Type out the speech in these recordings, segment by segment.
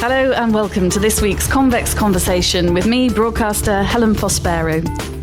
Hello and welcome to this week's Convex Conversation with me, broadcaster Helen Fospero.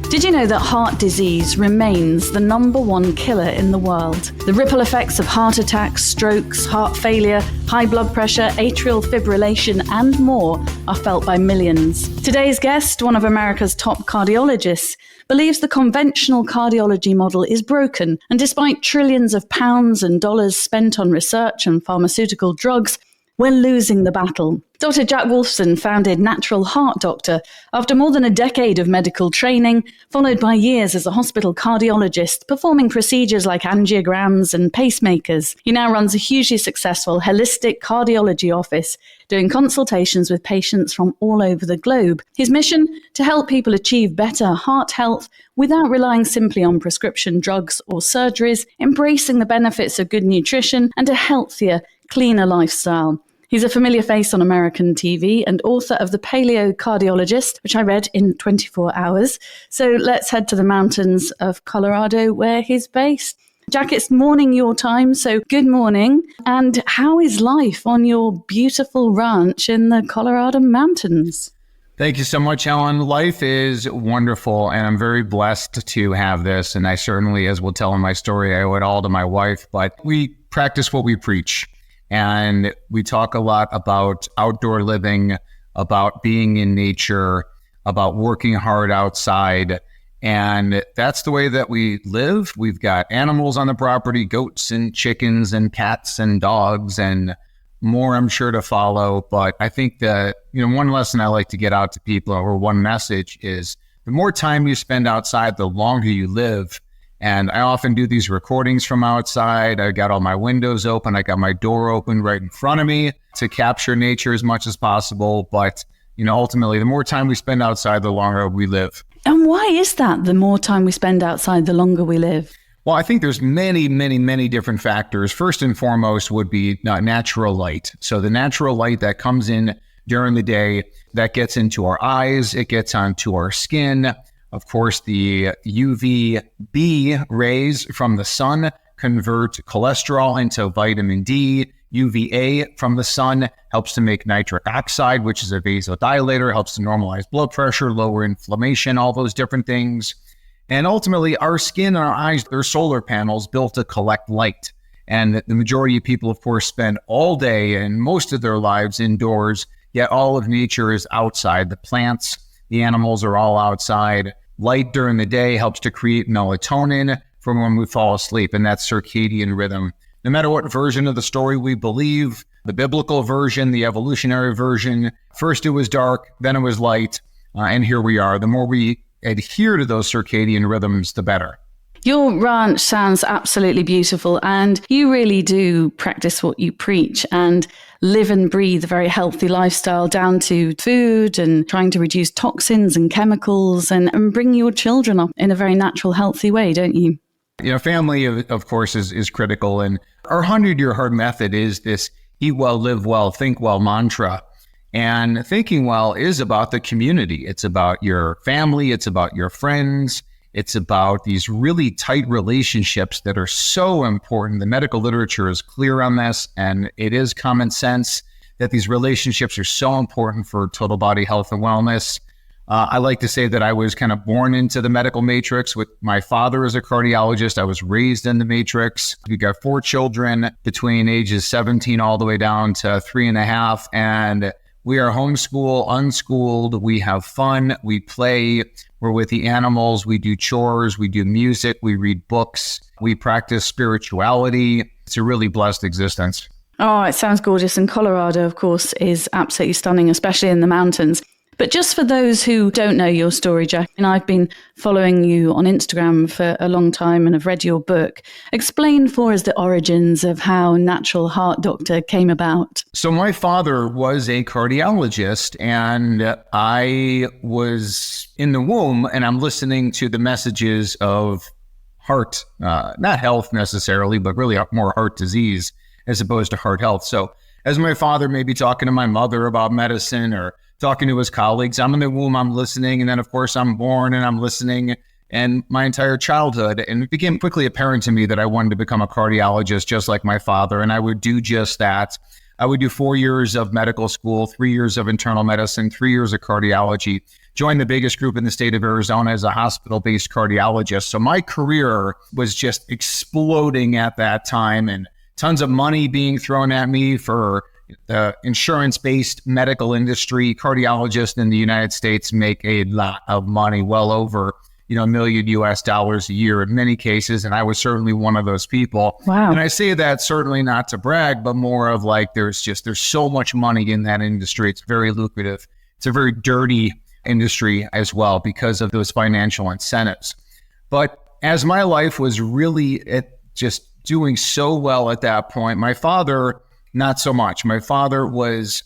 Did you know that heart disease remains the #1 killer in the world? The ripple effects of heart attacks, strokes, heart failure, high blood pressure, atrial fibrillation and more are felt by millions. Today's guest, one of America's top cardiologists, believes the conventional cardiology model is broken, and despite trillions of pounds and dollars spent on research and pharmaceutical drugs, we're losing the battle. Dr. Jack Wolfson founded Natural Heart Doctor after more than a decade of medical training, followed by years as a hospital cardiologist, performing procedures like angiograms and pacemakers. He now runs a hugely successful holistic cardiology office, doing consultations with patients from all over the globe. His mission? To help people achieve better heart health without relying simply on prescription drugs or surgeries, embracing the benefits of good nutrition and a healthier, cleaner lifestyle. He's a familiar face on American TV and author of The Paleo Cardiologist, which I read in 24 hours. So let's head to the mountains of Colorado, where he's based. Jack, it's morning your time, so good morning. And how is life on your beautiful ranch in the Colorado mountains? Thank you so much, Helen. Life is wonderful, and I'm very blessed to have this. And I certainly, as we'll tell in my story, I owe it all to my wife, but we practice what we preach. And we talk a lot about outdoor living, about being in nature, about working hard outside. And that's the way that we live. We've got animals on the property, goats and chickens and cats and dogs and more, I'm sure, to follow. But I think that, one lesson I like to get out to people, or one message, is the more time you spend outside, the longer you live. And I often do these recordings from outside. I got all my windows open. I got my door open right in front of me to capture nature as much as possible. But, ultimately, the more time we spend outside, the longer we live. And why is that? The more time we spend outside, the longer we live? Well, I think there's many, many, many different factors. First and foremost would be natural light. So the natural light that comes in during the day, that gets into our eyes, it gets onto our skin. Of course, the UVB rays from the sun convert cholesterol into vitamin D. UVA from the sun helps to make nitric oxide, which is a vasodilator, helps to normalize blood pressure, lower inflammation, all those different things. And ultimately, our skin and our eyes, they're solar panels built to collect light. And the majority of people, of course, spend all day and most of their lives indoors, yet all of nature is outside. The plants, the animals are all outside. Light during the day helps to create melatonin for when we fall asleep, and that's circadian rhythm. No matter what version of the story we believe, the biblical version, the evolutionary version, first it was dark, then it was light, and here we are. The more we adhere to those circadian rhythms, the better. Your ranch sounds absolutely beautiful, and you really do practice what you preach and live and breathe a very healthy lifestyle down to food and trying to reduce toxins and chemicals and bring your children up in a very natural, healthy way, don't you? Family, of course, is critical. And our 100-year hard method is this eat well, live well, think well mantra. And thinking well is about the community. It's about your family. It's about your friends. It's about these really tight relationships that are so important. The medical literature is clear on this, and it is common sense that these relationships are so important for total body health and wellness. I like to say that I was kind of born into the medical matrix with my father as a cardiologist. I was raised in the matrix. We got 4 children between ages 17 all the way down to 3.5. And we are homeschool, unschooled. We have fun. We play. We're with the animals. We do chores. We do music. We read books. We practice spirituality. It's a really blessed existence. Oh, it sounds gorgeous. And Colorado, of course, is absolutely stunning, especially in the mountains. But just for those who don't know your story, Jack, and I've been following you on Instagram for a long time and have read your book. Explain for us the origins of how Natural Heart Doctor came about. So my father was a cardiologist, and I was in the womb, and I'm listening to the messages of heart, not health necessarily, but really more heart disease as opposed to heart health. So as my father may be talking to my mother about medicine or talking to his colleagues, I'm in the womb, I'm listening. And then, of course, I'm born and I'm listening. And my entire childhood, and it became quickly apparent to me that I wanted to become a cardiologist just like my father. And I would do just that. I would do 4 years of medical school, 3 years of internal medicine, 3 years of cardiology, joined the biggest group in the state of Arizona as a hospital-based cardiologist. So my career was just exploding at that time, and tons of money being thrown at me for the insurance-based medical industry. Cardiologists in the United States make a lot of money, well over $1 million US a year in many cases. And I was certainly one of those people. Wow. And I say that certainly not to brag, but more of like, there's so much money in that industry. It's very lucrative. It's a very dirty industry as well because of those financial incentives. But as my life was really just doing so well at that point, my father, not so much. My father was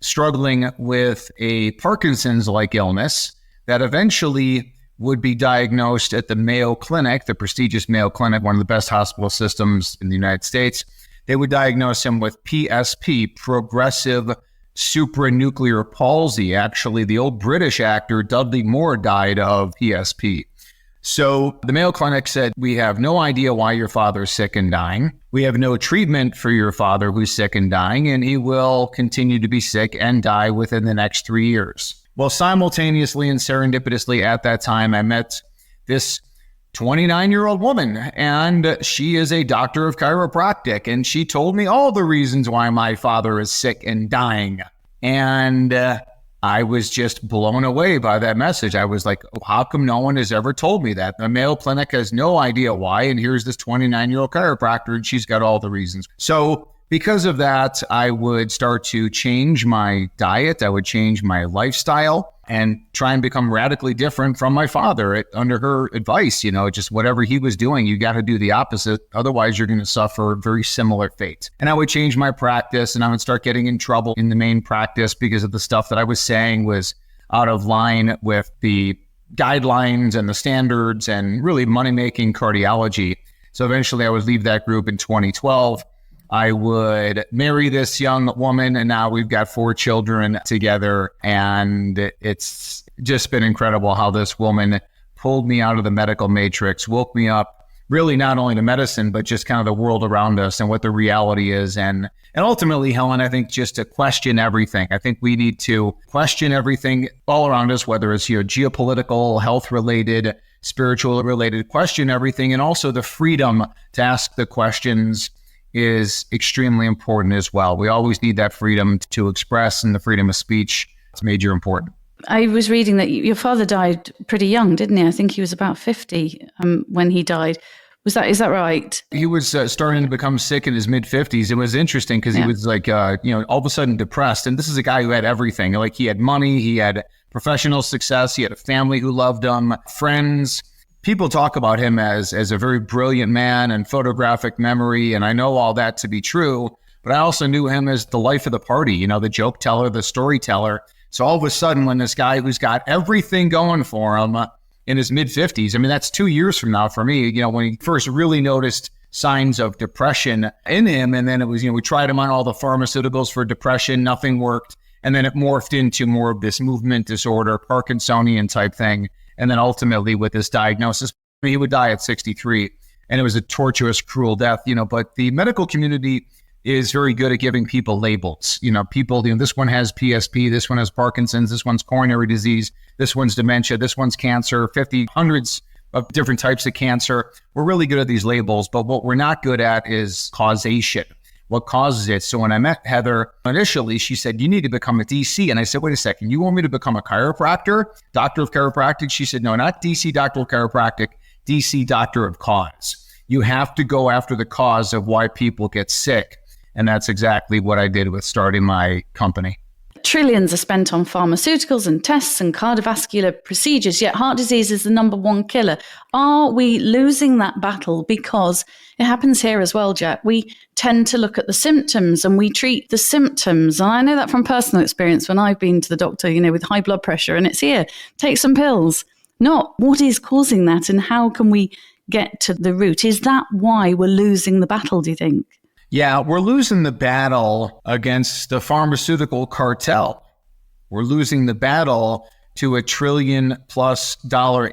struggling with a Parkinson's-like illness that eventually would be diagnosed at the Mayo Clinic, the prestigious Mayo Clinic, one of the best hospital systems in the United States. They would diagnose him with PSP, progressive supranuclear palsy. Actually, the old British actor Dudley Moore died of PSP. So the Mayo Clinic said, we have no idea why your father's sick and dying. We have no treatment for your father who's sick and dying, and he will continue to be sick and die within the next 3 years. Well, simultaneously and serendipitously at that time, I met this 29-year-old woman, and she is a doctor of chiropractic, and she told me all the reasons why my father is sick and dying. And I was just blown away by that message. I was like, oh, how come no one has ever told me that? The Mayo Clinic has no idea why, and here's this 29-year-old chiropractor, and she's got all the reasons. So because of that, I would start to change my diet. I would change my lifestyle and try and become radically different from my father under her advice. Just whatever he was doing, you got to do the opposite. Otherwise, you're going to suffer a very similar fate. And I would change my practice, and I would start getting in trouble in the main practice because of the stuff that I was saying was out of line with the guidelines and the standards and really money-making cardiology. So eventually I would leave that group in 2012. I would marry this young woman, and now we've got 4 children together. And it's just been incredible how this woman pulled me out of the medical matrix, woke me up, really not only to medicine, but just kind of the world around us and what the reality is. And ultimately, Helen, I think just to question everything. I think we need to question everything all around us, whether it's geopolitical, health-related, spiritual-related, question everything. And also the freedom to ask the questions is extremely important as well. We always need that freedom to express, and the freedom of speech is major important. I was reading that your father died pretty young, didn't he? I think he was about 50 when he died. Is that right? He was starting to become sick in his mid-50s. It was interesting because he was like, all of a sudden depressed. And this is a guy who had everything. Like, he had money, he had professional success, he had a family who loved him, friends. People talk about him as a very brilliant man and photographic memory, and I know all that to be true, but I also knew him as the life of the party, the joke teller, the storyteller. So all of a sudden, when this guy who's got everything going for him in his mid-50s, that's 2 years from now for me, when he first really noticed signs of depression in him, and then it was, we tried him on all the pharmaceuticals for depression, nothing worked, and then it morphed into more of this movement disorder, Parkinsonian type thing. And then ultimately with this diagnosis, he would die at 63. And it was a tortuous, cruel death, but the medical community is very good at giving people labels. People, this one has PSP, this one has Parkinson's, this one's coronary disease, this one's dementia, this one's cancer, hundreds of different types of cancer. We're really good at these labels, but what we're not good at is causation. What causes it? So when I met Heather initially, she said, you need to become a DC. And I said, wait a second, you want me to become a chiropractor, doctor of chiropractic? She said, no, not DC doctor of chiropractic, DC doctor of cause. You have to go after the cause of why people get sick. And that's exactly what I did with starting my company. Trillions are spent on pharmaceuticals and tests and cardiovascular procedures, yet heart disease is the number one killer. Are we losing that battle? Because it happens here as well, Jack. We tend to look at the symptoms and we treat the symptoms. And I know that from personal experience when I've been to the doctor, with high blood pressure, and it's here, take some pills. Not what is causing that and how can we get to the root? Is that why we're losing the battle, do you think? Yeah, we're losing the battle against the pharmaceutical cartel. We're losing the battle to $1 trillion+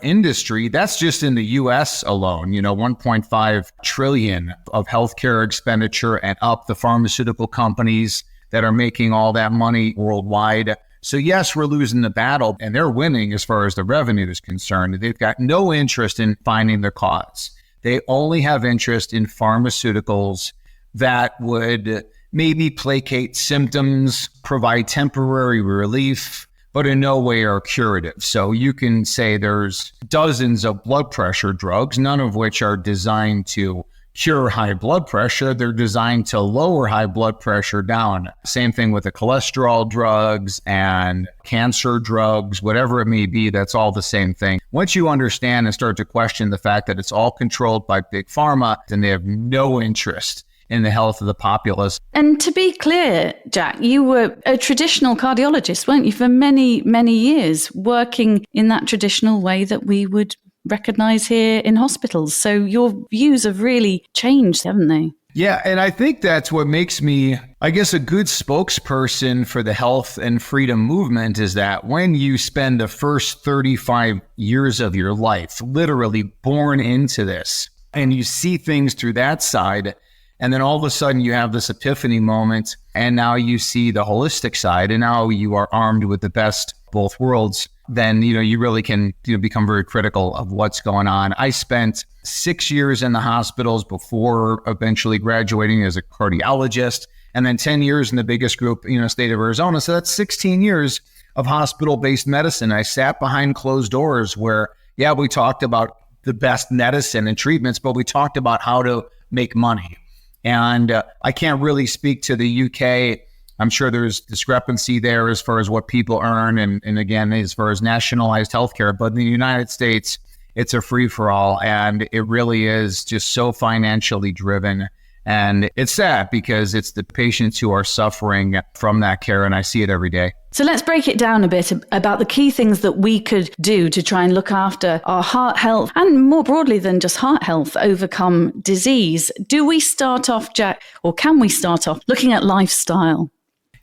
industry. That's just in the US alone, 1.5 trillion of healthcare expenditure and up. The pharmaceutical companies that are making all that money worldwide. So yes, we're losing the battle, and they're winning as far as the revenue is concerned. They've got no interest in finding the cause. They only have interest in pharmaceuticals that would maybe placate symptoms, provide temporary relief, but in no way are curative. So you can say there's dozens of blood pressure drugs, none of which are designed to cure high blood pressure. They're designed to lower high blood pressure down. Same thing with the cholesterol drugs and cancer drugs, whatever it may be, that's all the same thing. Once you understand and start to question the fact that it's all controlled by big pharma, then they have no interest in the health of the populace. And to be clear, Jack, you were a traditional cardiologist, weren't you, for many, many years, working in that traditional way that we would recognize here in hospitals. So your views have really changed, haven't they? Yeah, and I think that's what makes me, I guess, a good spokesperson for the health and freedom movement, is that when you spend the first 35 years of your life literally born into this, and you see things through that side, and then all of a sudden you have this epiphany moment, and now you see the holistic side, and now you are armed with the best of both worlds, then you really can become very critical of what's going on. I spent 6 years in the hospitals before eventually graduating as a cardiologist, and then 10 years in the biggest group, state of Arizona. So that's 16 years of hospital-based medicine. I sat behind closed doors where, we talked about the best medicine and treatments, but we talked about how to make money. And I can't really speak to the UK. I'm sure there's discrepancy there as far as what people earn and again, as far as nationalized healthcare. But in the United States, it's a free-for-all, and it really is just so financially driven. And it's sad because it's the patients who are suffering from that care, and I see it every day. So let's break it down a bit about the key things that we could do to try and look after our heart health, and more broadly than just heart health, overcome disease. Do we start off, Jack, or can we start off looking at lifestyle?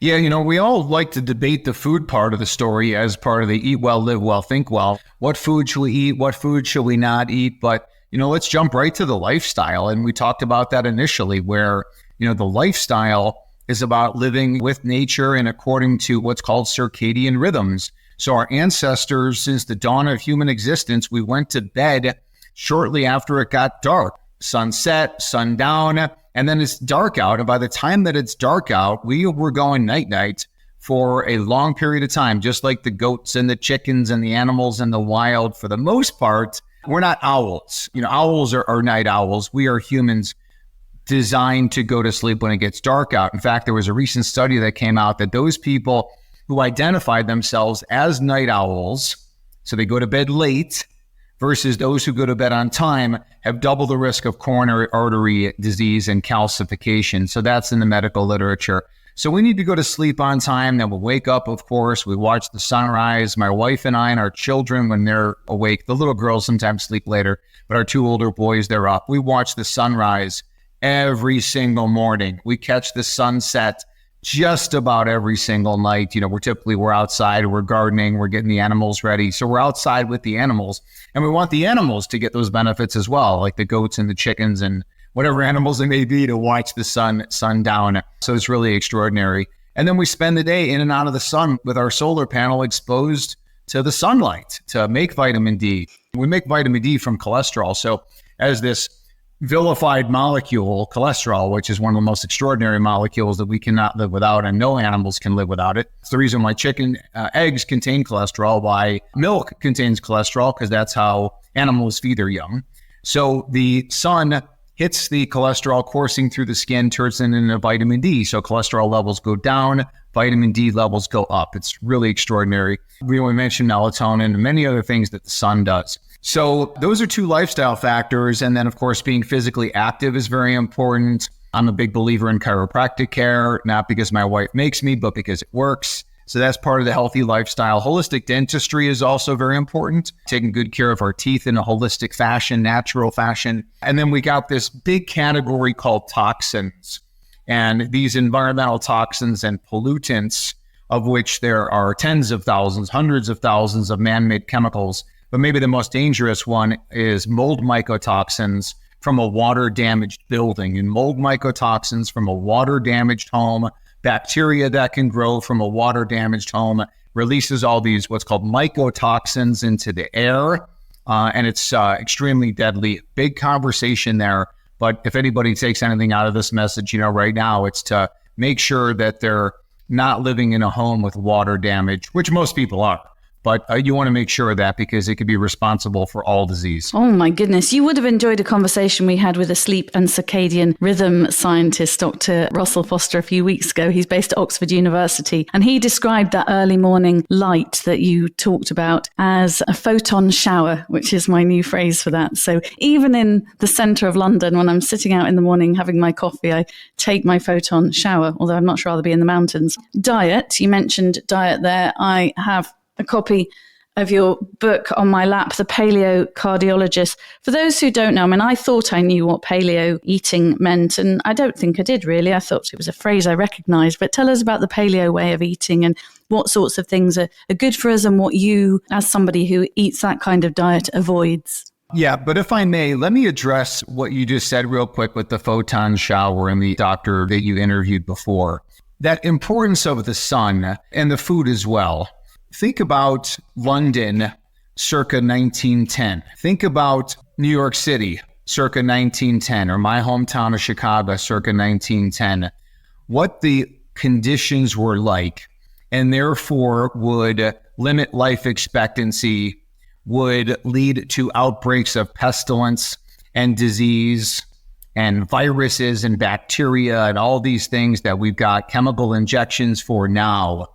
Yeah, we all like to debate the food part of the story as part of the eat well, live well, think well. What food should we eat? What food should we not eat? But, let's jump right to the lifestyle. And we talked about that initially where, the lifestyle is about living with nature and according to what's called circadian rhythms. So our ancestors, since the dawn of human existence, we went to bed shortly after it got dark. Sunset, sundown, and then it's dark out. And by the time that it's dark out, we were going night-night for a long period of time, just like the goats and the chickens and the animals in the wild. For the most part, we're not owls. Owls are night owls. We are humans designed to go to sleep when it gets dark out. In fact, there was a recent study that came out that those people who identified themselves as night owls, so they go to bed late, versus those who go to bed on time, have double the risk of coronary artery disease and calcification. So that's in the medical literature. So we need to go to sleep on time. Then we'll wake up, of course. We watch the sunrise. My wife and I and our children, when they're awake, the little girls sometimes sleep later, but our two older boys, they're up. We watch the sunrise every single morning. We catch the sunset just about every single night. We're outside, we're gardening, we're getting the animals ready. So we're outside with the animals, and we want the animals to get those benefits as well, like the goats and the chickens and whatever animals it may be, to watch the sun down. So it's really extraordinary. And then we spend the day in and out of the sun with our solar panel exposed to the sunlight to make vitamin D. We make vitamin D from cholesterol. So as this vilified molecule, cholesterol, which is one of the most extraordinary molecules that we cannot live without, and no animals can live without it. It's the reason why chicken eggs contain cholesterol, why milk contains cholesterol, because that's how animals feed their young. So the sun hits the cholesterol coursing through the skin, turns it into vitamin D. So cholesterol levels go down, vitamin D levels go up. It's really extraordinary. We mentioned melatonin and many other things that the sun does. So those are two lifestyle factors. And then, of course, being physically active is very important. I'm a big believer in chiropractic care, not because my wife makes me, but because it works. So that's part of the healthy lifestyle. Holistic dentistry is also very important, taking good care of our teeth in a holistic fashion, natural fashion. And then we got this big category called toxins. And these environmental toxins and pollutants, of which there are tens of thousands, hundreds of thousands of man-made chemicals. But maybe the most dangerous one is mold mycotoxins from a water-damaged building. And mold mycotoxins from a water-damaged home bacteria that can grow from a water damaged home, releases all these what's called mycotoxins into the air. And it's extremely deadly. Big conversation there. But if anybody takes anything out of this message, right now, it's to make sure that they're not living in a home with water damage, which most people are. But you want to make sure of that because it could be responsible for all disease. Oh, my goodness. You would have enjoyed a conversation we had with a sleep and circadian rhythm scientist, Dr. Russell Foster, a few weeks ago. He's based at Oxford University. And he described that early morning light that you talked about as a photon shower, which is my new phrase for that. So even in the centre of London, when I'm sitting out in the morning having my coffee, I take my photon shower, although I'd much rather be in the mountains. Diet, you mentioned diet there. I have a copy of your book on my lap, The Paleo Cardiologist. For those who don't know, I thought I knew what paleo eating meant, and I don't think I did really. I thought it was a phrase I recognized, but tell us about the paleo way of eating and what sorts of things are good for us and what you, as somebody who eats that kind of diet, avoids. Yeah, but if I may, let me address what you just said real quick with the photon shower and the doctor that you interviewed before. That importance of the sun and the food as well. Think about London circa 1910. Think about New York City circa 1910, or my hometown of Chicago circa 1910. What the conditions were like, and therefore would limit life expectancy, would lead to outbreaks of pestilence and disease and viruses and bacteria and all these things that we've got chemical injections for now.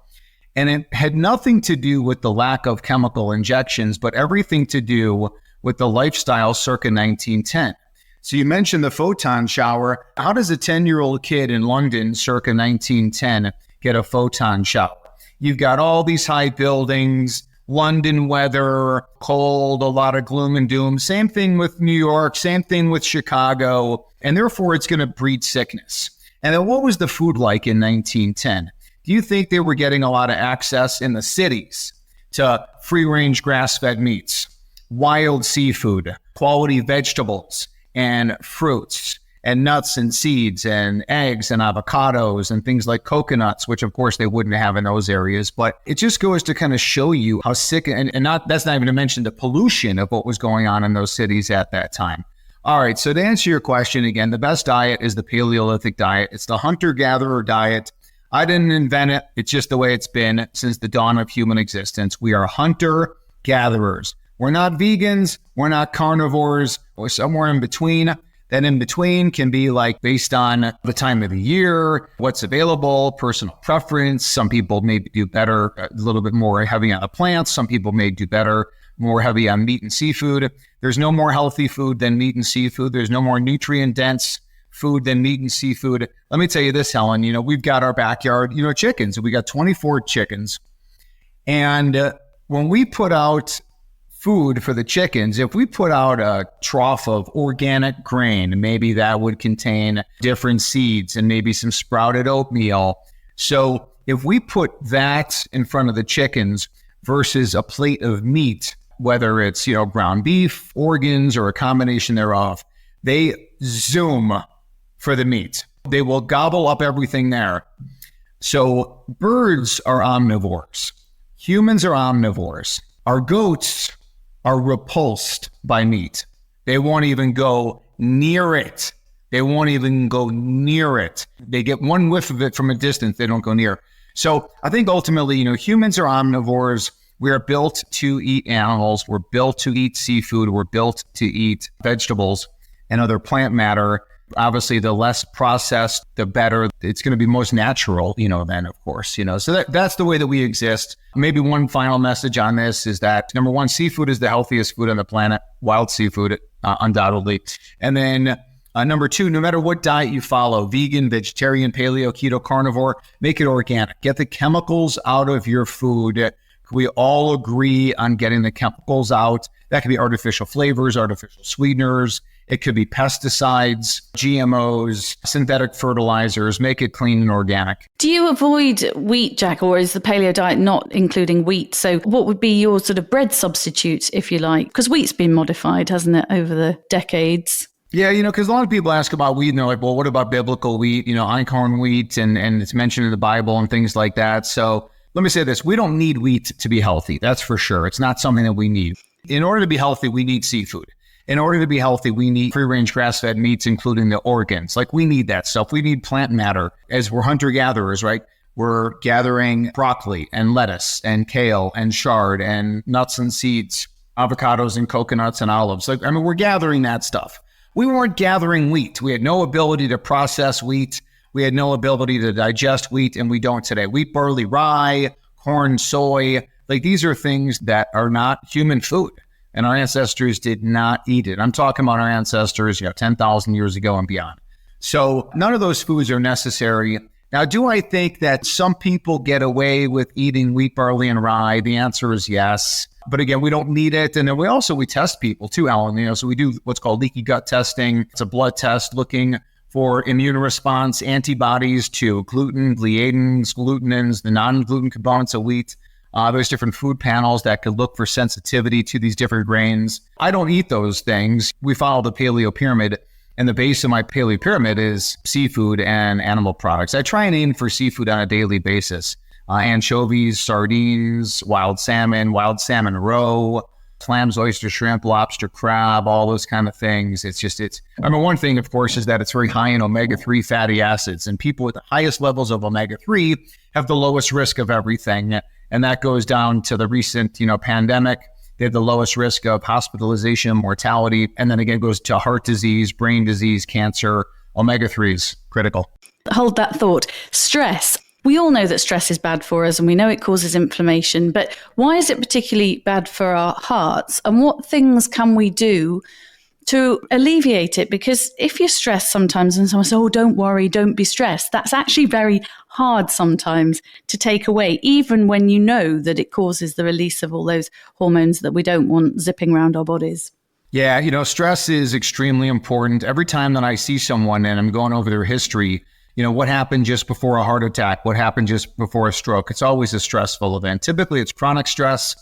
And it had nothing to do with the lack of chemical injections, but everything to do with the lifestyle circa 1910. So you mentioned the photon shower. How does a 10-year-old kid in London circa 1910 get a photon shower? You've got all these high buildings, London weather, cold, a lot of gloom and doom. Same thing with New York, same thing with Chicago. And therefore, it's going to breed sickness. And then what was the food like in 1910? Do you think they were getting a lot of access in the cities to free-range grass-fed meats, wild seafood, quality vegetables and fruits and nuts and seeds and eggs and avocados and things like coconuts, which of course they wouldn't have in those areas? But it just goes to kind of show you how sick, and that's not even to mention the pollution of what was going on in those cities at that time. All right, so to answer your question again, the best diet is the Paleolithic diet. It's the hunter-gatherer diet. I didn't invent it. It's just the way it's been since the dawn of human existence. We are hunter-gatherers. We're not vegans. We're not carnivores. We're somewhere in between. That in between can be like based on the time of the year, what's available, personal preference. Some people may do better, a little bit more heavy on the plants. Some people may do better, more heavy on meat and seafood. There's no more healthy food than meat and seafood. There's no more nutrient-dense food than meat and seafood. Let me tell you this, Helen, we've got our backyard, chickens. We got 24 chickens. And when we put out food for the chickens, if we put out a trough of organic grain, maybe that would contain different seeds and maybe some sprouted oatmeal. So if we put that in front of the chickens versus a plate of meat, whether it's, ground beef, organs, or a combination thereof, they zoom for the meat. They will gobble up everything there. So birds are omnivores. Humans are omnivores. Our goats are repulsed by meat. They won't even go near it. They won't even go near it. They get one whiff of it from a distance. They don't go near. So I think ultimately, humans are omnivores. We are built to eat animals. We're built to eat seafood. We're built to eat vegetables and other plant matter. Obviously, the less processed, the better. It's going to be most natural, then, of course, So that's the way that we exist. Maybe one final message on this is that, number one, seafood is the healthiest food on the planet, wild seafood, undoubtedly. And then number two, no matter what diet you follow, vegan, vegetarian, paleo, keto, carnivore, make it organic. Get the chemicals out of your food. We all agree on getting the chemicals out. That could be artificial flavors, artificial sweeteners. It could be pesticides, GMOs, synthetic fertilizers. Make it clean and organic. Do you avoid wheat, Jack, or is the paleo diet not including wheat? So what would be your sort of bread substitute, if you like? Because wheat's been modified, hasn't it, over the decades? Yeah, because a lot of people ask about wheat and they're like, well, what about biblical wheat, einkorn wheat, and it's mentioned in the Bible and things like that. So let me say this. We don't need wheat to be healthy. That's for sure. It's not something that we need. In order to be healthy, we need seafood. In order to be healthy, we need free-range grass-fed meats, including the organs. Like, we need that stuff. We need plant matter. As we're hunter-gatherers, right? We're gathering broccoli and lettuce and kale and chard and nuts and seeds, avocados and coconuts and olives. We're gathering that stuff. We weren't gathering wheat. We had no ability to process wheat. We had no ability to digest wheat, and we don't today. Wheat, barley, rye, corn, soy, these are things that are not human food, and our ancestors did not eat it. I'm talking about our ancestors, 10,000 years ago and beyond. So none of those foods are necessary. Now, do I think that some people get away with eating wheat, barley, and rye? The answer is yes. But again, we don't need it. And then we test people too, Alan. So we do what's called leaky gut testing. It's a blood test looking for immune response antibodies to gluten, gliadins, glutenins, the non-gluten components of wheat. There's different food panels that could look for sensitivity to these different grains. I don't eat those things. We follow the paleo pyramid, and the base of my paleo pyramid is seafood and animal products. I try and aim for seafood on a daily basis. Anchovies, sardines, wild salmon roe, clams, oyster, shrimp, lobster, crab, all those kind of things. One thing, of course, is that it's very high in omega-3 fatty acids, and people with the highest levels of omega-3 have the lowest risk of everything. And that goes down to the recent, pandemic. They have the lowest risk of hospitalization, mortality, and then again goes to heart disease, brain disease, cancer. Omega-3 is critical. Hold that thought. Stress. We all know that stress is bad for us and we know it causes inflammation, but why is it particularly bad for our hearts? And what things can we do to alleviate it? Because if you're stressed sometimes and someone says, oh, don't worry, don't be stressed, that's actually very hard sometimes to take away, even when you know that it causes the release of all those hormones that we don't want zipping around our bodies. Yeah, stress is extremely important. Every time that I see someone and I'm going over their history, what happened just before a heart attack? What happened just before a stroke? It's always a stressful event. Typically, it's chronic stress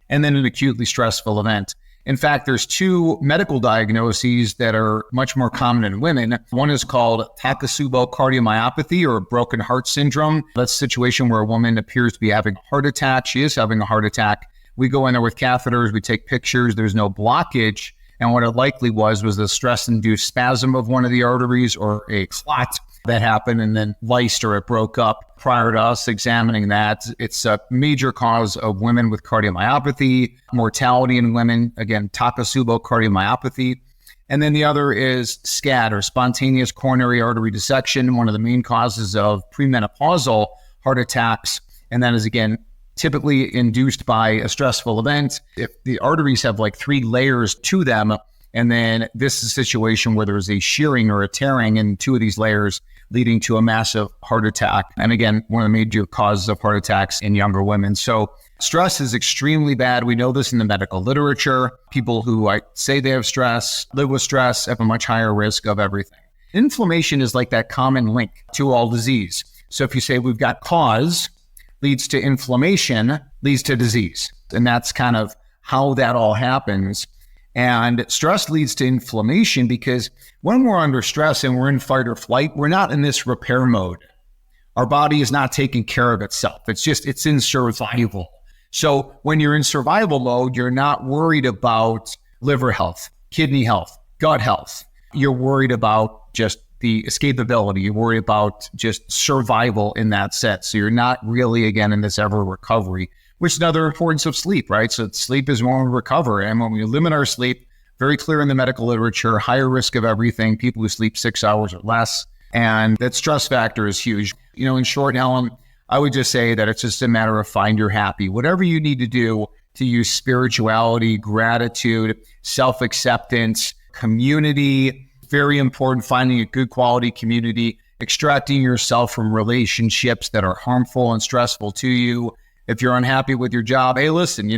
and then an acutely stressful event. In fact, there's two medical diagnoses that are much more common in women. One is called Takotsubo cardiomyopathy, or broken heart syndrome. That's a situation where a woman appears to be having a heart attack. She is having a heart attack. We go in there with catheters. We take pictures. There's no blockage. And what it likely was the stress-induced spasm of one of the arteries or a clot that happened and then lysed or it broke up. Prior to us examining that, it's a major cause of women with cardiomyopathy, mortality in women, again, Takotsubo cardiomyopathy. And then the other is SCAD, or spontaneous coronary artery dissection, one of the main causes of premenopausal heart attacks. And that is, again, typically induced by a stressful event. If the arteries have 3 layers to them, and then this is a situation where there's a shearing or a tearing in 2 of these layers, leading to a massive heart attack. And again, one of the major causes of heart attacks in younger women. So stress is extremely bad. We know this in the medical literature. People who say they have stress, live with stress, have a much higher risk of everything. Inflammation is like that common link to all disease. So if you say we've got cause, leads to inflammation, leads to disease. And that's kind of how that all happens. And stress leads to inflammation because when we're under stress and we're in fight or flight, we're not in this repair mode. Our body is not taking care of itself. It's in survival. So when you're in survival mode, you're not worried about liver health, kidney health, gut health. You're worried about just the escapability. You're worried about just survival in that sense. So you're not really, again, in this ever recovery, which is another importance of sleep, right? So sleep is when we recover. And when we limit our sleep, very clear in the medical literature, higher risk of everything, people who sleep 6 hours or less. And that stress factor is huge. In short, Helen, I would just say that it's just a matter of find your happy. Whatever you need to do to use spirituality, gratitude, self-acceptance, community, very important, finding a good quality community, extracting yourself from relationships that are harmful and stressful to you. If you're unhappy with your job, hey, listen,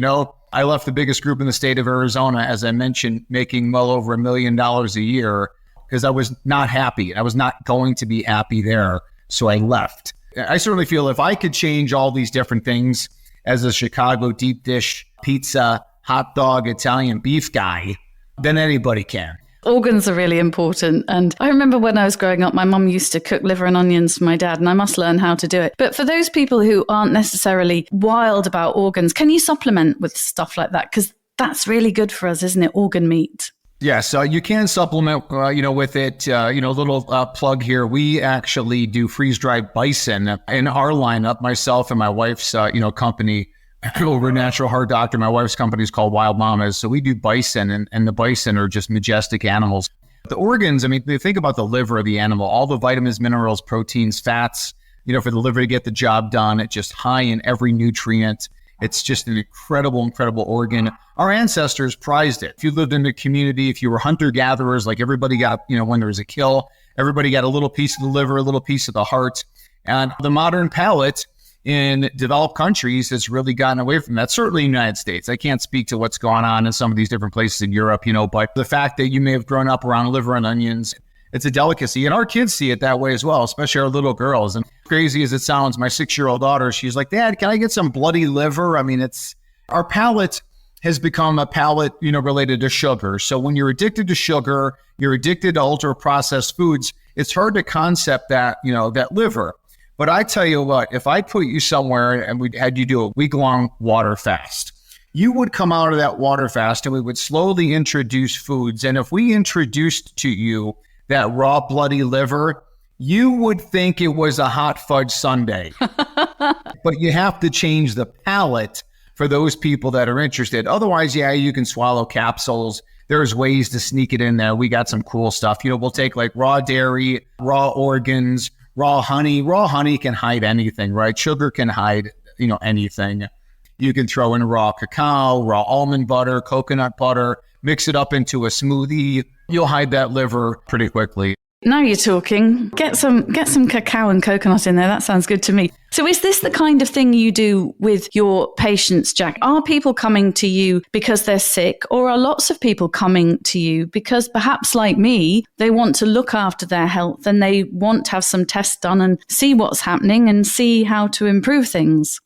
I left the biggest group in the state of Arizona, as I mentioned, making well over $1 million a year because I was not happy. I was not going to be happy there. So I left. I certainly feel if I could change all these different things as a Chicago deep dish, pizza, hot dog, Italian beef guy, then anybody can. Organs are really important. And I remember when I was growing up, my mum used to cook liver and onions for my dad, and I must learn how to do it. But for those people who aren't necessarily wild about organs, can you supplement with stuff like that? Because that's really good for us, isn't it? Organ meat. Yes, you can supplement, with it. Little plug here. We actually do freeze-dried bison in our lineup. Myself and my wife's, company, over Natural Heart Doctor. My wife's company is called Wild Mamas. So we do bison, and the bison are just majestic animals. The organs, they think about the liver of the animal, all the vitamins, minerals, proteins, fats, for the liver to get the job done. It's just high in every nutrient. It's just an incredible, incredible organ. Our ancestors prized it. If you lived in the community, if you were hunter-gatherers, like everybody got, when there was a kill, everybody got a little piece of the liver, a little piece of the heart. And the modern palate in developed countries has really gotten away from that. Certainly in the United States. I can't speak to what's going on in some of these different places in Europe, but the fact that you may have grown up around liver and onions, it's a delicacy. And our kids see it that way as well, especially our little girls. And crazy as it sounds, my 6-year-old daughter, she's like, Dad, can I get some bloody liver? It's our palate has become a palate, related to sugar. So when you're addicted to sugar, you're addicted to ultra processed foods, it's hard to concept that, that liver. But I tell you what, if I put you somewhere and we had you do a week-long water fast, you would come out of that water fast and we would slowly introduce foods. And if we introduced to you that raw bloody liver, you would think it was a hot fudge sundae. But you have to change the palate for those people that are interested. Otherwise, you can swallow capsules. There's ways to sneak it in there. We got some cool stuff. We'll take like raw dairy, raw organs, raw honey. Raw honey can hide anything, right? Sugar can hide, anything. You can throw in raw cacao, raw almond butter, coconut butter, mix it up into a smoothie. You'll hide that liver pretty quickly. Now you're talking. Get some cacao and coconut in there. That sounds good to me. So is this the kind of thing you do with your patients, Jack? Are people coming to you because they're sick, or are lots of people coming to you because perhaps like me, they want to look after their health and they want to have some tests done and see what's happening and see how to improve things?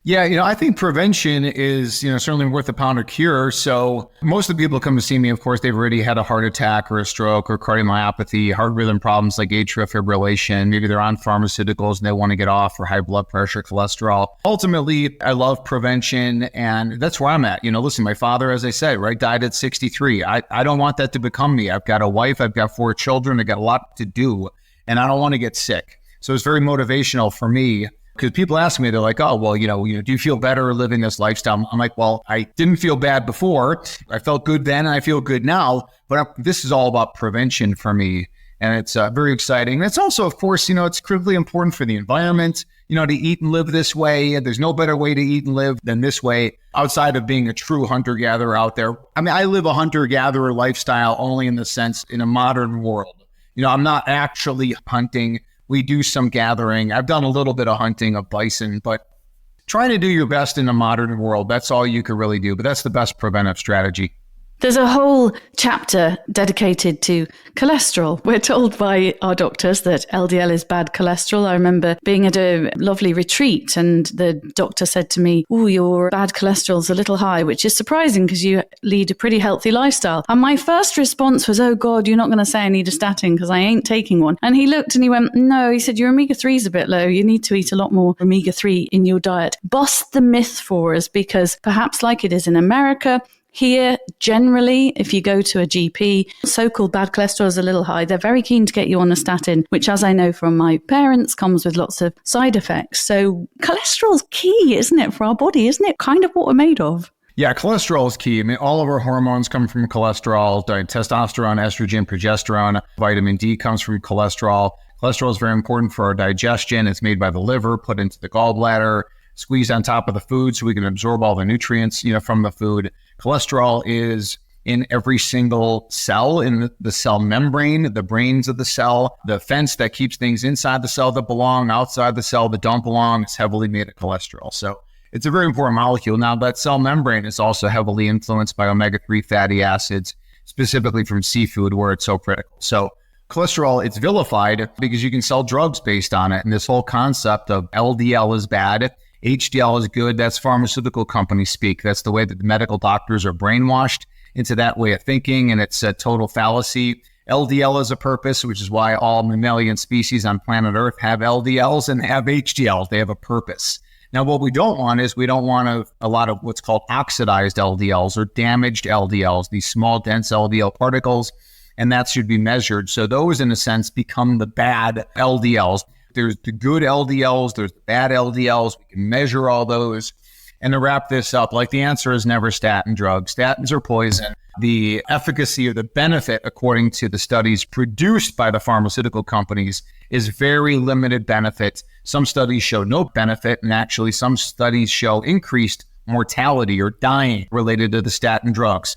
Yeah, I think prevention is, certainly worth a pound of cure. So most of the people who come to see me, of course, they've already had a heart attack or a stroke or cardiomyopathy, heart rhythm problems like atrial fibrillation. Maybe they're on pharmaceuticals and they want to get off, or high blood pressure, cholesterol. Ultimately, I love prevention, and that's where I'm at. Listen, my father, as I said, right, died at 63. I don't want that to become me. I've got a wife, I've got 4 children, I've got a lot to do, and I don't want to get sick. So it's very motivational for me. Because people ask me, they're like, oh, well, do you feel better living this lifestyle? I'm like, well, I didn't feel bad before. I felt good then and I feel good now. But this is all about prevention for me. And it's very exciting. And it's also, of course, it's critically important for the environment, to eat and live this way. There's no better way to eat and live than this way, outside of being a true hunter-gatherer out there. I live a hunter-gatherer lifestyle only in the sense in a modern world. I'm not actually hunting. We do some gathering. I've done a little bit of hunting of bison, but try to do your best in a modern world. That's all you can really do, but that's the best preventive strategy. There's a whole chapter dedicated to cholesterol. We're told by our doctors that LDL is bad cholesterol. I remember being at a lovely retreat and the doctor said to me, oh, your bad cholesterol's a little high, which is surprising because you lead a pretty healthy lifestyle. And my first response was, oh God, you're not going to say I need a statin because I ain't taking one. And he looked and he went, no, he said, your omega-3 is a bit low. You need to eat a lot more omega-3 in your diet. Bust the myth for us, because perhaps like it is in America, here, generally, if you go to a GP, so-called bad cholesterol is a little high. They're very keen to get you on a statin, which, as I know from my parents, comes with lots of side effects. So cholesterol's key, isn't it, for our body? Isn't it kind of what we're made of? Yeah, cholesterol is key. All of our hormones come from cholesterol, testosterone, estrogen, progesterone. Vitamin D comes from cholesterol. Cholesterol is very important for our digestion. It's made by the liver, put into the gallbladder, squeezed on top of the food so we can absorb all the nutrients, from the food. Cholesterol is in every single cell, in the cell membrane, the brains of the cell, the fence that keeps things inside the cell that belong, outside the cell that don't belong. It's heavily made of cholesterol. So it's a very important molecule. Now, that cell membrane is also heavily influenced by omega-3 fatty acids, specifically from seafood, where it's so critical. So cholesterol, it's vilified because you can sell drugs based on it. And this whole concept of LDL is bad, HDL is good, that's pharmaceutical company speak. That's the way that the medical doctors are brainwashed into that way of thinking, and it's a total fallacy. LDL is a purpose, which is why all mammalian species on planet Earth have LDLs and have HDLs. They have a purpose. Now, what we don't want is we don't want a lot of what's called oxidized LDLs or damaged LDLs, these small, dense LDL particles, and that should be measured. So those, in a sense, become the bad LDLs. There's the good LDLs, there's the bad LDLs. We can measure all those. And to wrap this up, like the answer is never statin drugs. Statins are poison. The efficacy or the benefit, according to the studies produced by the pharmaceutical companies, is very limited benefit. Some studies show no benefit, and actually some studies show increased mortality or dying related to the statin drugs.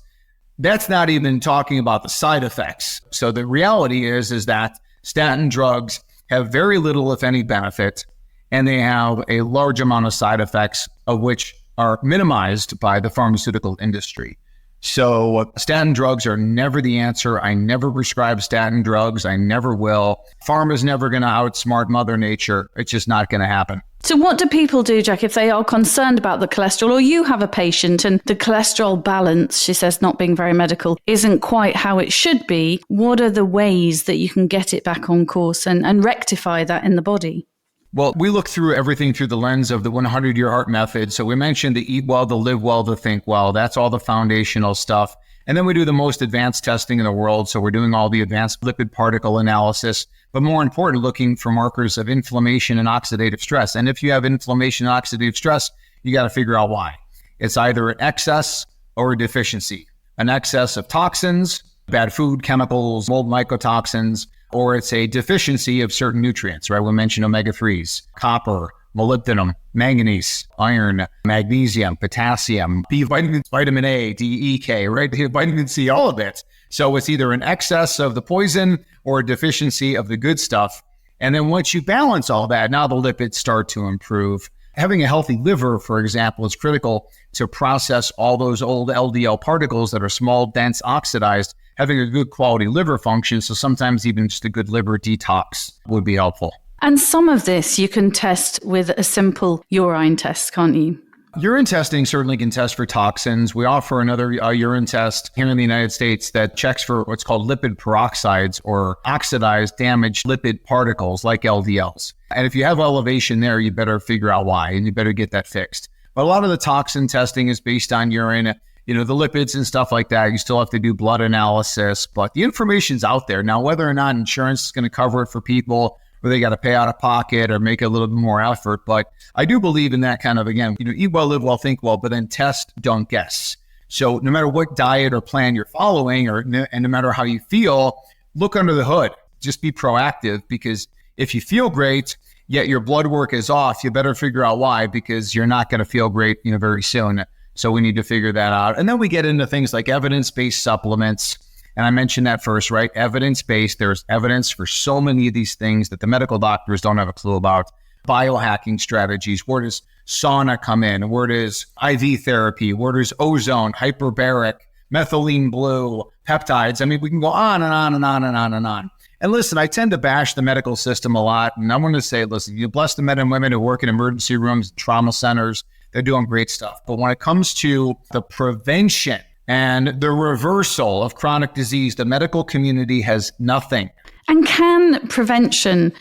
That's not even talking about the side effects. So the reality is that statin drugs have very little, if any, benefit, and they have a large amount of side effects, of which are minimized by the pharmaceutical industry. So statin drugs are never the answer. I never prescribe statin drugs. I never will. Pharma's never going to outsmart Mother Nature. It's just not going to happen. So what do people do, Jack, if they are concerned about the cholesterol, or you have a patient and the cholesterol balance, she says, not being very medical, isn't quite how it should be? What are the ways that you can get it back on course and rectify that in the body? Well, we look through everything through the lens of the 100-year heart method. So we mentioned the eat well, the live well, the think well. That's all the foundational stuff. And then we do the most advanced testing in the world. So we're doing all the advanced lipid particle analysis, but more important, looking for markers of inflammation and oxidative stress. And if you have inflammation and oxidative stress, you got to figure out why. It's either an excess or a deficiency. An excess of toxins, bad food, chemicals, mold mycotoxins, or it's a deficiency of certain nutrients, right? We mentioned omega-3s, copper, molybdenum, manganese, iron, magnesium, potassium, B vitamins, vitamin A, D, E, K, right? Vitamin C, all of it. So it's either an excess of the poison or a deficiency of the good stuff. And then once you balance all that, now the lipids start to improve. Having a healthy liver, for example, is critical to process all those old LDL particles that are small, dense, oxidized. Having a good quality liver function, so sometimes even just a good liver detox would be helpful. And some of this you can test with a simple urine test, can't you? Urine testing certainly can test for toxins. We offer another urine test here in the United States that checks for what's called lipid peroxides or oxidized, damaged lipid particles like LDLs. And if you have elevation there, you better figure out why, and you better get that fixed. But a lot of the toxin testing is based on urine. You know, the lipids and stuff like that, you still have to do blood analysis, but the information's out there. Now, whether or not insurance is going to cover it for people, or they got to pay out of pocket or make a little bit more effort. But I do believe in that kind of, again, eat well, live well, think well, but then test, don't guess. So no matter what diet or plan you're following, and no matter how you feel, look under the hood. Just be proactive, because if you feel great, yet your blood work is off, you better figure out why, because you're not going to feel great, very soon. So we need to figure that out. And then we get into things like evidence-based supplements. And I mentioned that first, right? Evidence-based. There's evidence for so many of these things that the medical doctors don't have a clue about. Biohacking strategies. Where does sauna come in? Where does IV therapy? Where does ozone, hyperbaric, methylene blue, peptides? I mean, we can go on and on and on and on and on. And listen, I tend to bash the medical system a lot. And I'm going to say, listen, you bless the men and women who work in emergency rooms, trauma centers. They're doing great stuff. But when it comes to the prevention and the reversal of chronic disease, the medical community has nothing. And can prevention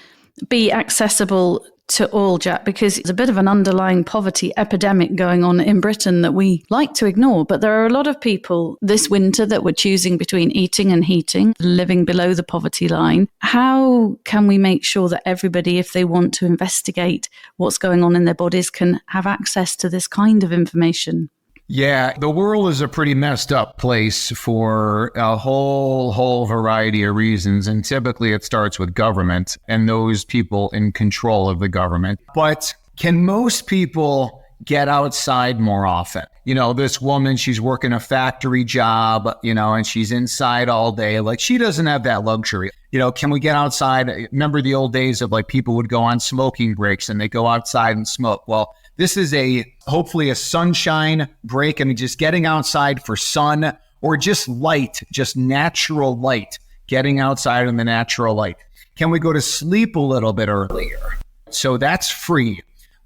be accessible to all, Jack? Because there's a bit of an underlying poverty epidemic going on in Britain that we like to ignore. But there are a lot of people this winter that were choosing between eating and heating, living below the poverty line. How can we make sure that everybody, if they want to investigate what's going on in their bodies, can have access to this kind of information? Yeah, the world is a pretty messed up place for a whole variety of reasons. And typically it starts with government and those people in control of the government. But can most people get outside more often? This woman, she's working a factory job, and she's inside all day. Like, she doesn't have that luxury. Can we get outside? Remember the old days of people would go on smoking breaks and they go outside and smoke. Well, this is hopefully a sunshine break. Just getting outside for sun or just light, just natural light, getting outside in the natural light. Can we go to sleep a little bit earlier? So that's free.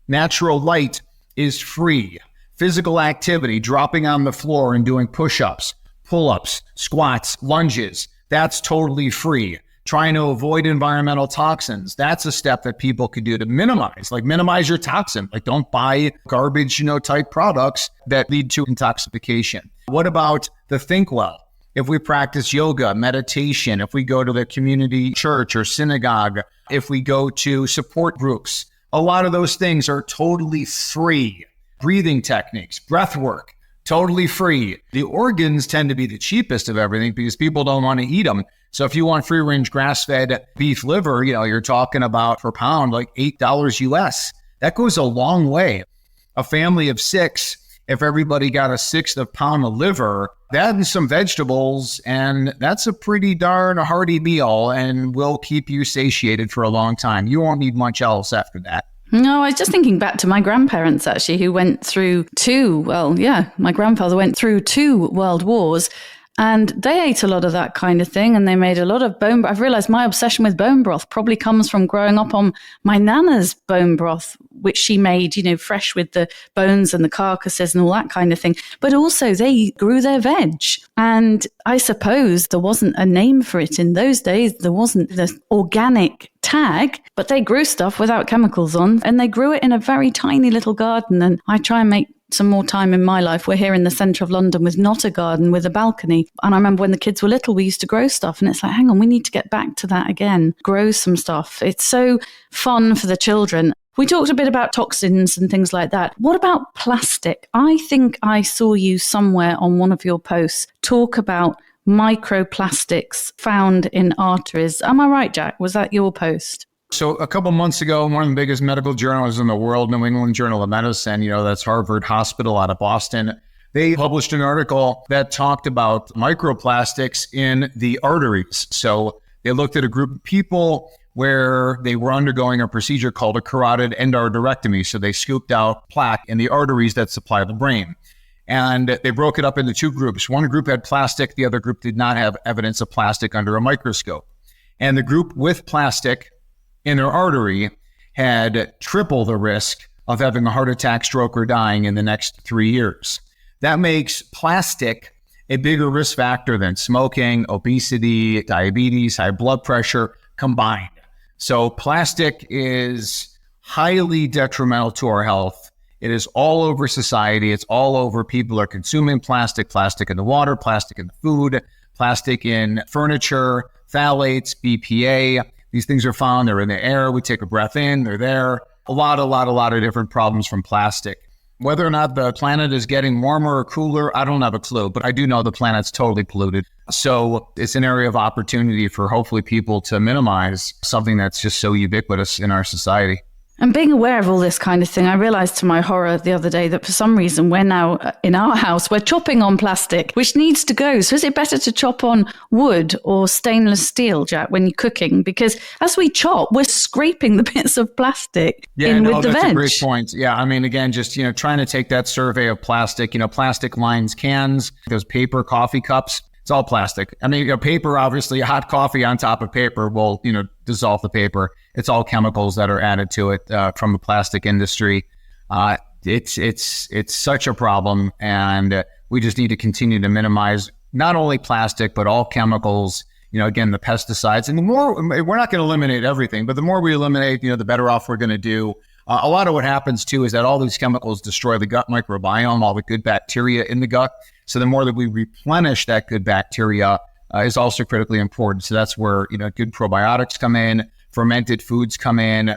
Natural light is free. Physical activity, dropping on the floor and doing push-ups, pull-ups, squats, lunges. That's totally free. Trying to avoid environmental toxins. That's a step that people could do to minimize your toxin. Like, don't buy garbage, type products that lead to intoxication. What about the think well? If we practice yoga, meditation, if we go to the community church or synagogue, if we go to support groups, a lot of those things are totally free. Breathing techniques, breath work, totally free. The organs tend to be the cheapest of everything because people don't want to eat them. So if you want free-range grass-fed beef liver, you're talking about per pound like $8 US. That goes a long way. A family of 6, if everybody got a sixth of pound of liver, that and some vegetables, and that's a pretty darn hearty meal and will keep you satiated for a long time. You won't need much else after that. No, I was just thinking back to my grandparents, actually, who went through my grandfather went through 2 world wars. And they ate a lot of that kind of thing, and they made a lot of bone broth. I've realized my obsession with bone broth probably comes from growing up on my nana's bone broth, which she made, fresh with the bones and the carcasses and all that kind of thing. But also they grew their veg. And I suppose there wasn't a name for it in those days. There wasn't the organic tag, but they grew stuff without chemicals on, and they grew it in a very tiny little garden. And I try and make some more time in my life. We're here in the centre of London with not a garden, with a balcony. And I remember when the kids were little, we used to grow stuff. And it's like, hang on, we need to get back to that again. Grow some stuff. It's so fun for the children. We talked a bit about toxins and things like that. What about plastic? I think I saw you somewhere on one of your posts talk about microplastics found in arteries. Am I right, Jack? Was that your post? So a couple months ago, one of the biggest medical journals in the world, New England Journal of Medicine, that's Harvard Hospital out of Boston, they published an article that talked about microplastics in the arteries. So they looked at a group of people where they were undergoing a procedure called a carotid endarterectomy. So they scooped out plaque in the arteries that supply the brain. And they broke it up into 2 groups. One group had plastic, the other group did not have evidence of plastic under a microscope. And the group with plastic in their artery had triple the risk of having a heart attack, stroke, or dying in the next 3 years. That makes plastic a bigger risk factor than smoking, obesity, diabetes, high blood pressure combined. So plastic is highly detrimental to our health. It is all over society. It's all over. People are consuming plastic in the water, plastic in the food, plastic in furniture, phthalates, BPA. These things are found, they're in the air. We take a breath in, they're there. A lot of different problems from plastic. Whether or not the planet is getting warmer or cooler, I don't have a clue, but I do know the planet's totally polluted. So it's an area of opportunity for hopefully people to minimize something that's just so ubiquitous in our society. And being aware of all this kind of thing, I realized to my horror the other day that for some reason we're now in our house, we're chopping on plastic, which needs to go. So is it better to chop on wood or stainless steel, Jack, when you're cooking? Because as we chop, we're scraping the bits of plastic in with the veg. That's a great point. Yeah, I mean, again, just, trying to take that survey of plastic, plastic lines, cans, those paper coffee cups. It's all plastic. I mean, paper, obviously, hot coffee on top of paper will, dissolve the paper. It's all chemicals that are added to it from the plastic industry. It's such a problem, and we just need to continue to minimize not only plastic, but all chemicals, again, the pesticides. And the more, we're not going to eliminate everything, but the more we eliminate, the better off we're going to do. A lot of what happens, too, is that all these chemicals destroy the gut microbiome, all the good bacteria in the gut. So the more that we replenish that good bacteria is also critically important. So that's where, good probiotics come in, fermented foods come in,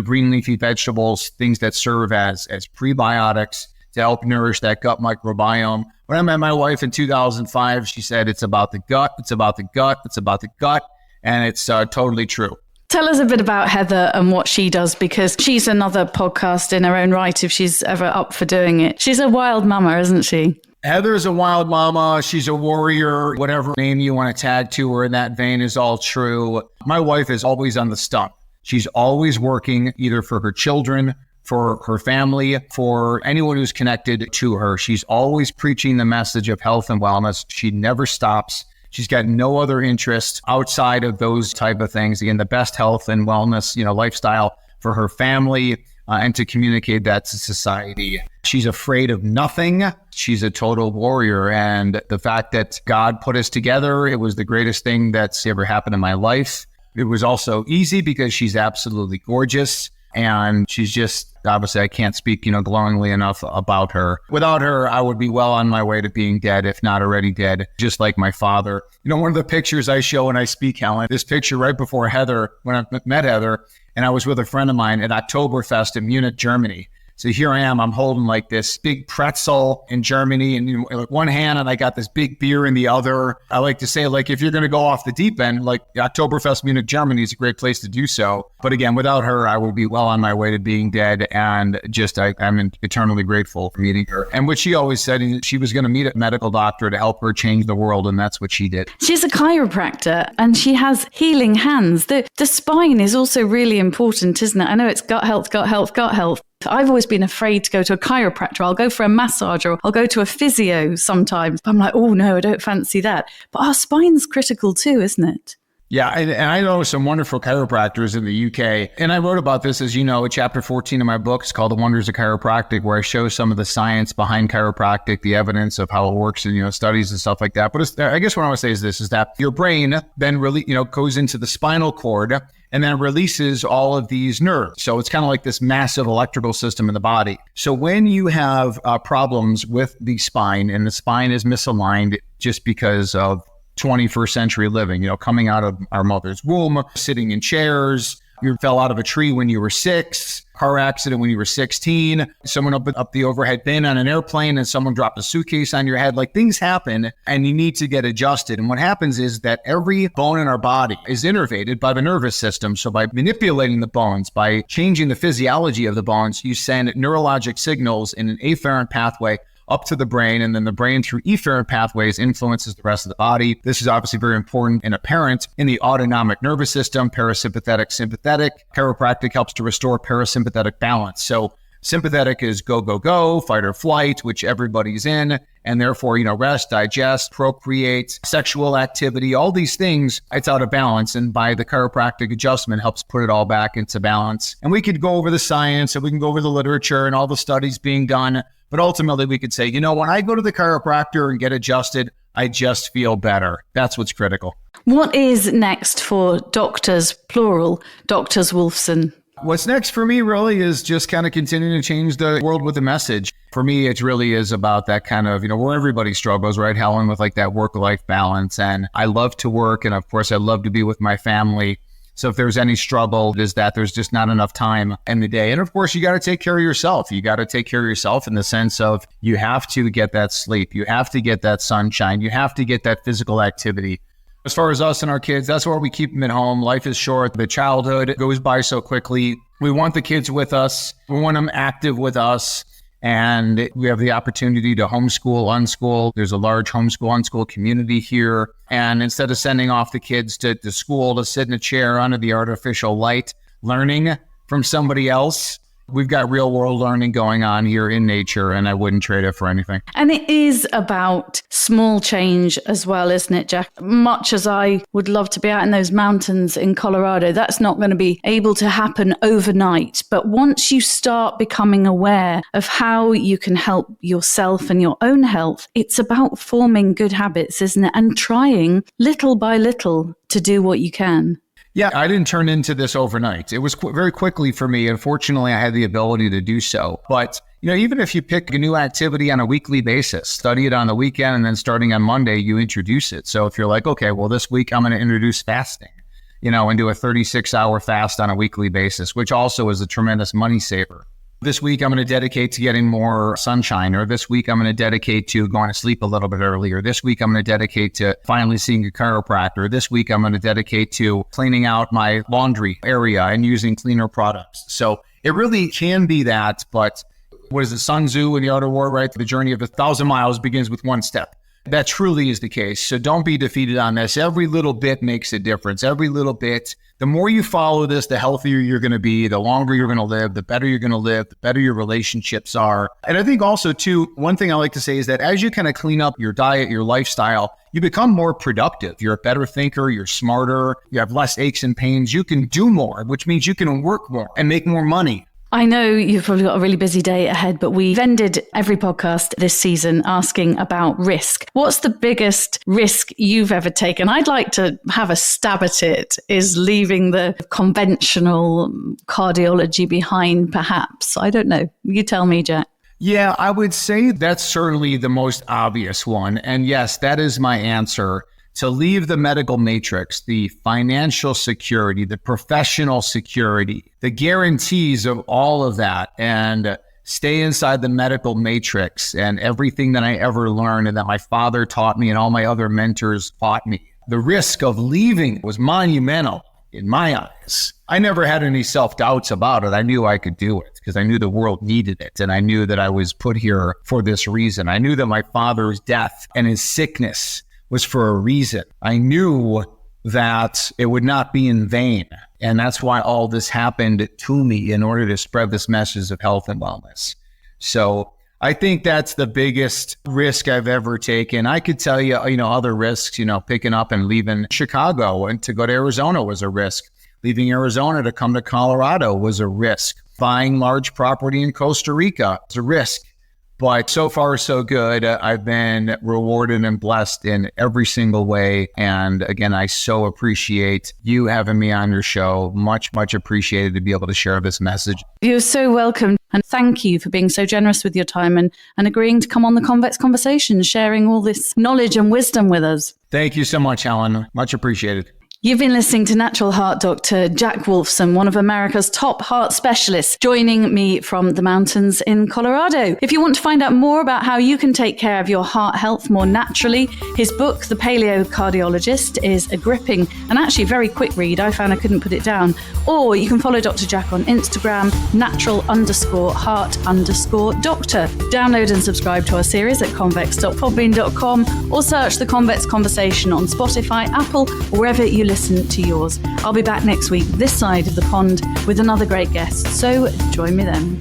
green leafy vegetables, things that serve as prebiotics to help nourish that gut microbiome. When I met my wife in 2005, she said, it's about the gut, it's about the gut, it's about the gut. And it's totally true. Tell us a bit about Heather and what she does, because she's another podcast in her own right if she's ever up for doing it. She's a wild mama, isn't she? Heather is a wild mama. She's a warrior. Whatever name you want to tag to her in that vein is all true. My wife is always on the stump. She's always working either for her children, for her family, for anyone who's connected to her. She's always preaching the message of health and wellness. She never stops. She's got no other interest outside of those type of things. Again, the best health and wellness, lifestyle for her family, and to communicate that to society. She's afraid of nothing. She's a total warrior. And the fact that God put us together, it was the greatest thing that's ever happened in my life. It was also easy because she's absolutely gorgeous. And she's just, obviously, I can't speak, glowingly enough about her. Without her, I would be well on my way to being dead, if not already dead, just like my father. One of the pictures I show when I speak, Helen, this picture right before Heather, when I met Heather, and I was with a friend of mine at Oktoberfest in Munich, Germany. So here I am, I'm holding like this big pretzel in Germany and like one hand, and I got this big beer in the other. I like to say, like, if you're going to go off the deep end, like Oktoberfest Munich, Germany is a great place to do so. But again, without her, I will be well on my way to being dead. And just, I'm eternally grateful for meeting her. And what she always said, she was going to meet a medical doctor to help her change the world. And that's what she did. She's a chiropractor and she has healing hands. The spine is also really important, isn't it? I know it's gut health, gut health, gut health. I've always been afraid to go to a chiropractor. I'll go for a massage or I'll go to a physio sometimes. I'm like, oh no, I don't fancy that. But our spine's critical too, isn't it? Yeah, and I know some wonderful chiropractors in the UK. And I wrote about this, as you know, in chapter 14 of my book. It's called The Wonders of Chiropractic, where I show some of the science behind chiropractic, the evidence of how it works in, studies and stuff like that. But I guess what I want to say is this, is that your brain then really, goes into the spinal cord and then releases all of these nerves. So it's kind of like this massive electrical system in the body. So when you have problems with the spine and the spine is misaligned just because of 21st century living, coming out of our mother's womb, sitting in chairs, you fell out of a tree when you were 6, car accident when you were 16, someone up the overhead bin on an airplane and someone dropped a suitcase on your head. Like, things happen and you need to get adjusted. And what happens is that every bone in our body is innervated by the nervous system. So by manipulating the bones, by changing the physiology of the bones, you send neurologic signals in an afferent pathway up to the brain, and then the brain through efferent pathways influences the rest of the body. This is obviously very important and apparent in the autonomic nervous system, parasympathetic, sympathetic. Chiropractic helps to restore parasympathetic balance. So sympathetic is go, go, go, fight or flight, which everybody's in, and therefore, rest, digest, procreate, sexual activity, all these things, it's out of balance. And by the chiropractic adjustment helps put it all back into balance. And we could go over the science and we can go over the literature and all the studies being done. But ultimately, we could say, when I go to the chiropractor and get adjusted, I just feel better. That's what's critical. What is next for doctors, plural, Doctors Wolfson? What's next for me really is just kind of continuing to change the world with a message. For me, it really is about that kind of, where everybody struggles, right, Helen, with like that work-life balance. And I love to work. And of course, I love to be with my family. So if there's any struggle, it is that there's just not enough time in the day. And of course, you got to take care of yourself. You got to take care of yourself in the sense of you have to get that sleep. You have to get that sunshine. You have to get that physical activity. As far as us and our kids, that's why we keep them at home. Life is short. The childhood goes by so quickly. We want the kids with us. We want them active with us. And we have the opportunity to homeschool, unschool. There's a large homeschool, unschool community here. And instead of sending off the kids to school to sit in a chair under the artificial light, learning from somebody else, we've got real world learning going on here in nature, and I wouldn't trade it for anything. And it is about small change as well, isn't it, Jack? Much as I would love to be out in those mountains in Colorado, that's not going to be able to happen overnight. But once you start becoming aware of how you can help yourself and your own health, it's about forming good habits, isn't it? And trying little by little to do what you can. Yeah, I didn't turn into this overnight. It was very quickly for me. Unfortunately, I had the ability to do so. But, even if you pick a new activity on a weekly basis, study it on the weekend, and then starting on Monday, you introduce it. So if you're like, okay, well, this week I'm going to introduce fasting, and do a 36-hour fast on a weekly basis, which also is a tremendous money saver. This week, I'm going to dedicate to getting more sunshine, or this week, I'm going to dedicate to going to sleep a little bit earlier. This week, I'm going to dedicate to finally seeing a chiropractor. This week, I'm going to dedicate to cleaning out my laundry area and using cleaner products. So it really can be that, but what is it, Sun Tzu in the Art of War, right? The journey of 1,000 miles begins with one step. That truly is the case. So don't be defeated on this. Every little bit makes a difference. Every little bit. The more you follow this, the healthier you're going to be, the longer you're going to live, the better you're going to live, the better your relationships are. And I think also, too, one thing I like to say is that as you kind of clean up your diet, your lifestyle, you become more productive. You're a better thinker. You're smarter. You have less aches and pains. You can do more, which means you can work more and make more money. I know you've probably got a really busy day ahead, but we've ended every podcast this season asking about risk. What's the biggest risk you've ever taken? I'd like to have a stab at it, is leaving the conventional cardiology behind, perhaps. I don't know. You tell me, Jack. Yeah, I would say that's certainly the most obvious one. And yes, that is my answer. To leave the medical matrix, the financial security, the professional security, the guarantees of all of that, and stay inside the medical matrix and everything that I ever learned and that my father taught me and all my other mentors taught me. The risk of leaving was monumental in my eyes. I never had any self-doubts about it. I knew I could do it because I knew the world needed it. And I knew that I was put here for this reason. I knew that my father's death and his sickness was for a reason. I knew that it would not be in vain. And that's why all this happened to me, in order to spread this message of health and wellness. So I think that's the biggest risk I've ever taken. I could tell you, other risks, picking up and leaving Chicago and to go to Arizona was a risk. Leaving Arizona to come to Colorado was a risk. Buying large property in Costa Rica was a risk. But so far, so good. I've been rewarded and blessed in every single way. And again, I so appreciate you having me on your show. Much, much appreciated to be able to share this message. You're so welcome. And thank you for being so generous with your time and agreeing to come on the Convex Conversation, sharing all this knowledge and wisdom with us. Thank you so much, Helen. Much appreciated. You've been listening to natural heart doctor Jack Wolfson, one of America's top heart specialists, joining me from the mountains in Colorado. If you want to find out more about how you can take care of your heart health more naturally, his book, The Paleo Cardiologist, is a gripping and actually very quick read. I found I couldn't put it down. Or you can follow Dr. Jack on Instagram, natural_heart_doctor. Download and subscribe to our series at convex.podbean.com or search the Convex Conversation on Spotify, Apple, or wherever you listen to yours. I'll be back next week this side of the pond with another great guest, so join me then.